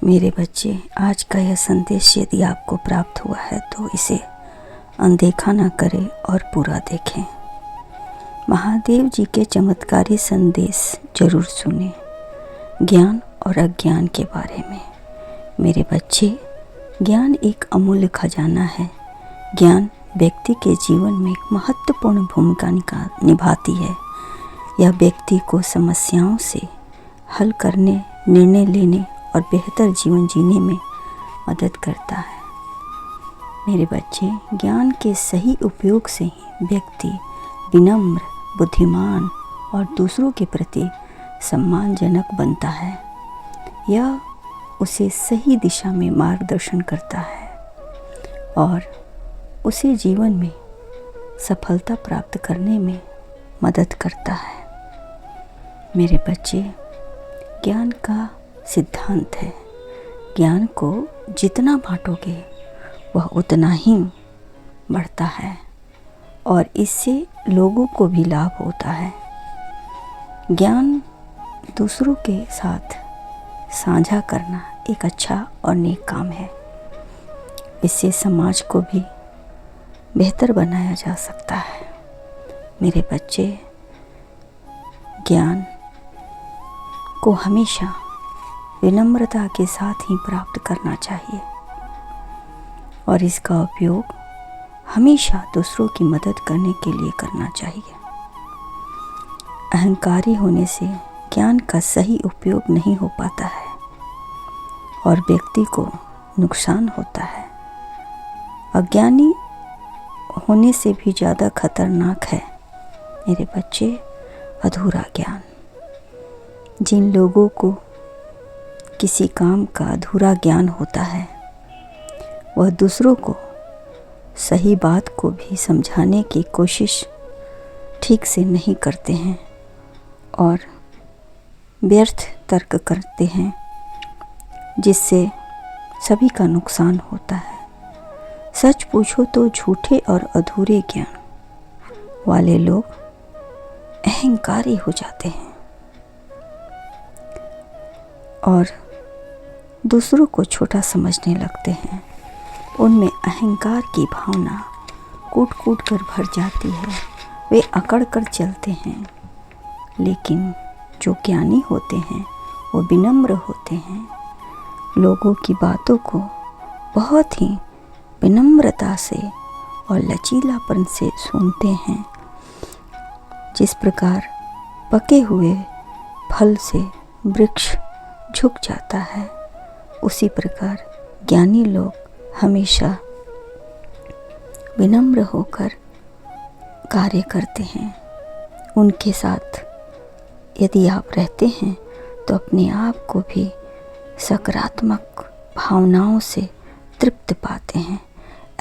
मेरे बच्चे, आज का यह संदेश यदि आपको प्राप्त हुआ है तो इसे अनदेखा ना करें और पूरा देखें। महादेव जी के चमत्कारी संदेश जरूर सुने ज्ञान और अज्ञान के बारे में। मेरे बच्चे, ज्ञान एक अमूल्य खजाना है। ज्ञान व्यक्ति के जीवन में एक महत्वपूर्ण भूमिका निभाती है। यह व्यक्ति को समस्याओं से हल करने, निर्णय लेने और बेहतर जीवन जीने में मदद करता है। मेरे बच्चे, ज्ञान के सही उपयोग से ही व्यक्ति विनम्र, बुद्धिमान और दूसरों के प्रति सम्मानजनक बनता है। यह उसे सही दिशा में मार्गदर्शन करता है और उसे जीवन में सफलता प्राप्त करने में मदद करता है। मेरे बच्चे, ज्ञान का सिद्धांत है, ज्ञान को जितना बांटोगे वह उतना ही बढ़ता है और इससे लोगों को भी लाभ होता है। ज्ञान दूसरों के साथ साझा करना एक अच्छा और नेक काम है। इससे समाज को भी बेहतर बनाया जा सकता है। मेरे बच्चे, ज्ञान को हमेशा विनम्रता के साथ ही प्राप्त करना चाहिए और इसका उपयोग हमेशा दूसरों की मदद करने के लिए करना चाहिए। अहंकारी होने से ज्ञान का सही उपयोग नहीं हो पाता है और व्यक्ति को नुकसान होता है। अज्ञानी होने से भी ज़्यादा खतरनाक है मेरे बच्चे अधूरा ज्ञान। जिन लोगों को किसी काम का अधूरा ज्ञान होता है वह दूसरों को सही बात को भी समझाने की कोशिश ठीक से नहीं करते हैं और व्यर्थ तर्क करते हैं, जिससे सभी का नुकसान होता है। सच पूछो तो झूठे और अधूरे ज्ञान वाले लोग अहंकारी हो जाते हैं और दूसरों को छोटा समझने लगते हैं। उनमें अहंकार की भावना कूट कूट कर भर जाती है। वे अकड़ कर चलते हैं। लेकिन जो ज्ञानी होते हैं वो विनम्र होते हैं, लोगों की बातों को बहुत ही विनम्रता से और लचीलापन से सुनते हैं। जिस प्रकार पके हुए फल से वृक्ष झुक जाता है, उसी प्रकार ज्ञानी लोग हमेशा विनम्र होकर कार्य करते हैं। उनके साथ यदि आप रहते हैं तो अपने आप को भी सकारात्मक भावनाओं से तृप्त पाते हैं।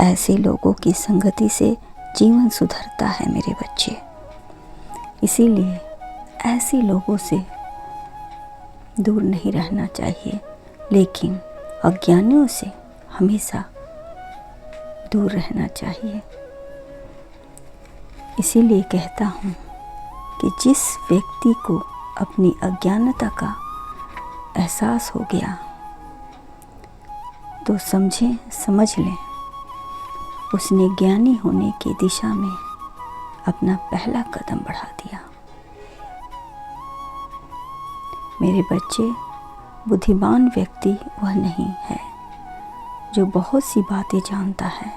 ऐसे लोगों की संगति से जीवन सुधरता है मेरे बच्चे। इसीलिए ऐसे लोगों से दूर नहीं रहना चाहिए, लेकिन अज्ञानियों से हमेशा दूर रहना चाहिए। इसीलिए कहता हूँ कि जिस व्यक्ति को अपनी अज्ञानता का एहसास हो गया तो समझ लें उसने ज्ञानी होने की दिशा में अपना पहला कदम बढ़ा दिया। मेरे बच्चे, बुद्धिमान व्यक्ति वह नहीं है जो बहुत सी बातें जानता है,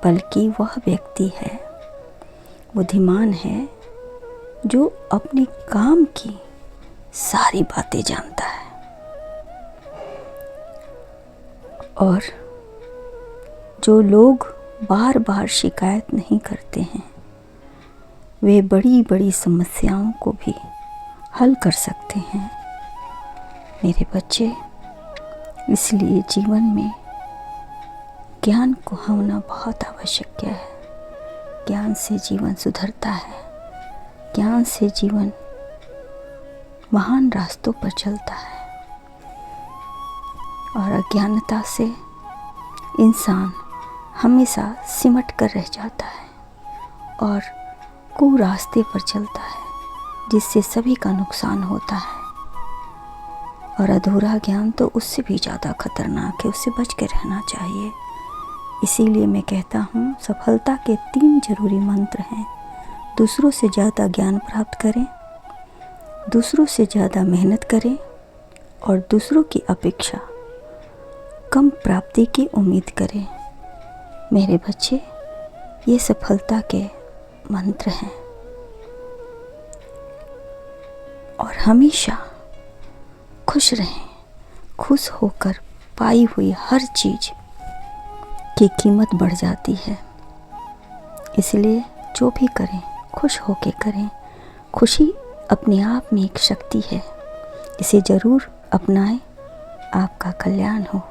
बल्कि वह व्यक्ति है, बुद्धिमान है जो अपने काम की सारी बातें जानता है और जो लोग बार बार शिकायत नहीं करते हैं वे बड़ी बड़ी समस्याओं को भी हल कर सकते हैं मेरे बच्चे। इसलिए जीवन में ज्ञान को होना बहुत आवश्यक है। ज्ञान से जीवन सुधरता है। ज्ञान से जीवन महान रास्तों पर चलता है और अज्ञानता से इंसान हमेशा सिमट कर रह जाता है और कुरास्ते पर चलता है, जिससे सभी का नुकसान होता है। और अधूरा ज्ञान तो उससे भी ज़्यादा खतरनाक है, उससे बच के रहना चाहिए। इसीलिए मैं कहता हूँ, सफलता के 3 जरूरी मंत्र हैं। दूसरों से ज़्यादा ज्ञान प्राप्त करें, दूसरों से ज़्यादा मेहनत करें और दूसरों की अपेक्षा कम प्राप्ति की उम्मीद करें। मेरे बच्चे, ये सफलता के मंत्र हैं। और हमेशा खुश रहें। खुश होकर पाई हुई हर चीज़ की कीमत बढ़ जाती है। इसलिए जो भी करें खुश होकर करें। खुशी अपने आप में एक शक्ति है, इसे ज़रूर अपनाएं। आपका कल्याण हो।